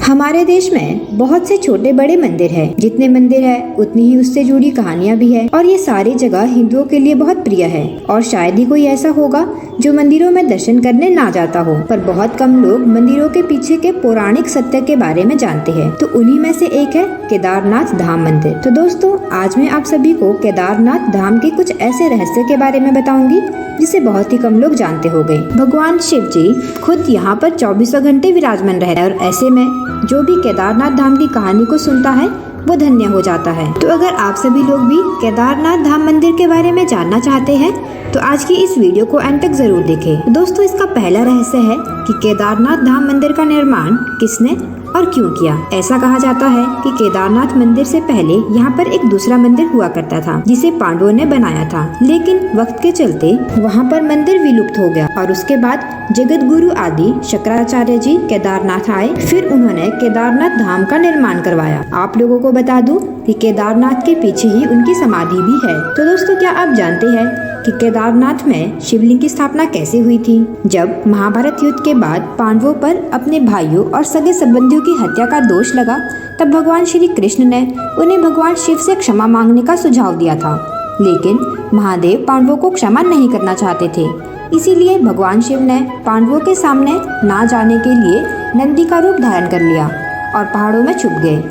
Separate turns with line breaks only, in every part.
हमारे देश में बहुत से छोटे बड़े मंदिर हैं। जितने मंदिर है उतनी ही उससे जुड़ी कहानियाँ भी है और ये सारी जगह हिंदुओं के लिए बहुत प्रिय है। और शायद ही कोई ऐसा होगा जो मंदिरों में दर्शन करने ना जाता हो, पर बहुत कम लोग मंदिरों के पीछे के पौराणिक सत्य के बारे में जानते हैं। तो उन्हीं में से एक है केदारनाथ धाम मंदिर। तो दोस्तों, आज मैं आप सभी को केदारनाथ धाम के कुछ ऐसे रहस्य के बारे में बताऊंगी जिसे बहुत ही कम लोग जानते हो गए। भगवान शिव जी खुद यहाँ पर 24 घंटे विराजमान रहते हैं और ऐसे में जो भी केदारनाथ धाम की कहानी को सुनता है वो धन्य हो जाता है। तो अगर आप सभी लोग भी केदारनाथ धाम मंदिर के बारे में जानना चाहते हैं तो आज की इस वीडियो को अंत तक जरूर देखें। दोस्तों, इसका पहला रहस्य है कि केदारनाथ धाम मंदिर का निर्माण किसने और क्यों किया। ऐसा कहा जाता है कि केदारनाथ मंदिर से पहले यहाँ पर एक दूसरा मंदिर हुआ करता था जिसे पांडवों ने बनाया था, लेकिन वक्त के चलते वहाँ पर मंदिर विलुप्त हो गया और उसके बाद जगत गुरु आदि शंकराचार्य जी केदारनाथ आए। फिर उन्होंने केदारनाथ धाम का निर्माण करवाया। आप लोगों को बता दूं कि केदारनाथ के पीछे ही उनकी समाधि भी है। तो दोस्तों, क्या आप जानते हैं कि केदारनाथ में शिवलिंग की स्थापना कैसे हुई थी? जब महाभारत युद्ध के बाद पांडवों पर अपने भाइयों और सगे संबंधियों की हत्या का दोष लगा, तब भगवान श्री कृष्ण ने उन्हें भगवान शिव से क्षमा मांगने का सुझाव दिया था, लेकिन महादेव पांडवों को क्षमा नहीं करना चाहते थे। इसीलिए भगवान शिव ने पांडवों के सामने ना जाने के लिए नंदी का रूप धारण कर लिया और पहाड़ों में छुप गए,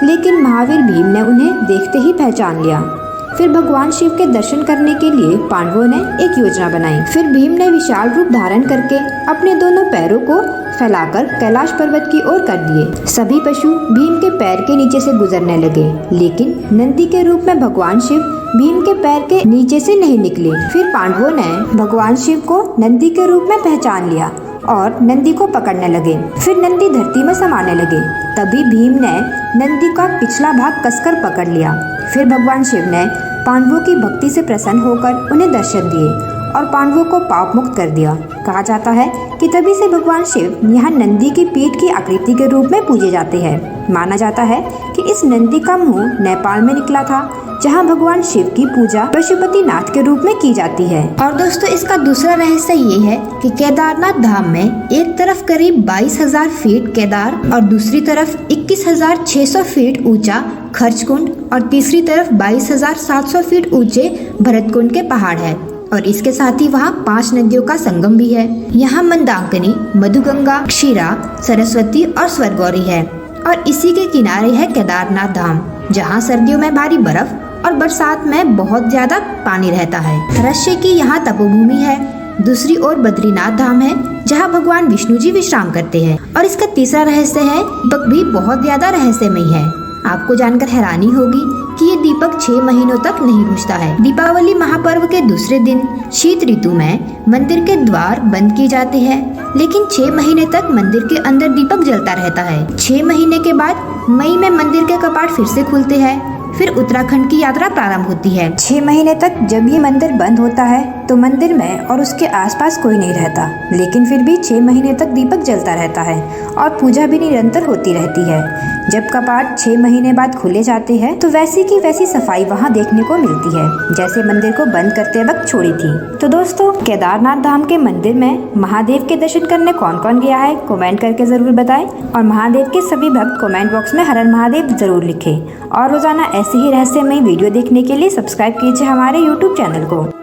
लेकिन महावीर भीम ने उन्हें देखते ही पहचान लिया। फिर भगवान शिव के दर्शन करने के लिए पांडवों ने एक योजना बनाई। फिर भीम ने विशाल रूप धारण करके अपने दोनों पैरों को फैलाकर कैलाश पर्वत की ओर कर दिए। सभी पशु भीम के पैर के नीचे से गुजरने लगे, लेकिन नंदी के रूप में भगवान शिव भीम के पैर के नीचे से नहीं निकले। फिर पांडवों ने भगवान शिव को नंदी के रूप में पहचान लिया और नंदी को पकड़ने लगे। फिर नंदी धरती में समाने लगे। तभी भीम ने नंदी का पिछला भाग कसकर पकड़ लिया। फिर भगवान शिव ने पांडवों की भक्ति से प्रसन्न होकर उन्हें दर्शन दिए और पांडवों को पाप मुक्त कर दिया। कहा जाता है कि तभी से भगवान शिव यहाँ नंदी की पीठ की आकृति के रूप में पूजे जाते हैं। माना जाता है कि इस नंदी का मुंह नेपाल में निकला था, जहाँ भगवान शिव की पूजा पशुपतिनाथ के रूप में की जाती है। और दोस्तों, इसका दूसरा रहस्य ये है कि केदारनाथ धाम में एक तरफ करीब 22,000 फीट केदार और दूसरी तरफ 21,600 फीट ऊंचा खर्चकुंड और तीसरी तरफ 22,700 फीट ऊंचे भरतकुंड के पहाड़ है। और इसके साथ ही वहाँ 5 नदियों का संगम भी है। यहाँ मंदाकिनी, मधुगंगा, क्षीरा, सरस्वती और स्वर्गौरी है। और इसी के किनारे है केदारनाथ धाम, जहाँ सर्दियों में भारी बर्फ और बरसात में बहुत ज्यादा पानी रहता है। रहस्य की यहाँ तपोभूमि है। दूसरी ओर बद्रीनाथ धाम है, जहाँ भगवान विष्णु जी विश्राम करते हैं। और इसका तीसरा रहस्य है दीपक भी बहुत ज्यादा रहस्यमयी है। आपको जानकर हैरानी होगी कि ये दीपक 6 महीनों तक नहीं बुझता है। दीपावली महापर्व के दूसरे दिन शीत ऋतु में मंदिर के द्वार बंद किए जाते हैं, लेकिन 6 महीने तक मंदिर के अंदर दीपक जलता रहता है। 6 महीने के बाद मई में मंदिर के कपाट फिर से खुलते हैं। फिर उत्तराखंड की यात्रा प्रारंभ होती है। 6 महीने तक जब ये मंदिर बंद होता है तो मंदिर में और उसके आसपास कोई नहीं रहता, लेकिन फिर भी 6 महीने तक दीपक जलता रहता है और पूजा भी निरंतर होती रहती है। जब कपाट 6 महीने बाद खुले जाते हैं तो वैसी की वैसी सफाई वहाँ देखने को मिलती है जैसे मंदिर को बंद करते वक्त छोड़ी थी। तो दोस्तों, केदारनाथ धाम के मंदिर में महादेव के दर्शन करने कौन कौन गया है कमेंट करके जरूर बताएं। और महादेव के सभी भक्त कमेंट बॉक्स में हर हर महादेव जरूर लिखें। और रोजाना ऐसे ही रहस्यमय वीडियो देखने के लिए सब्सक्राइब कीजिए हमारे YouTube चैनल को।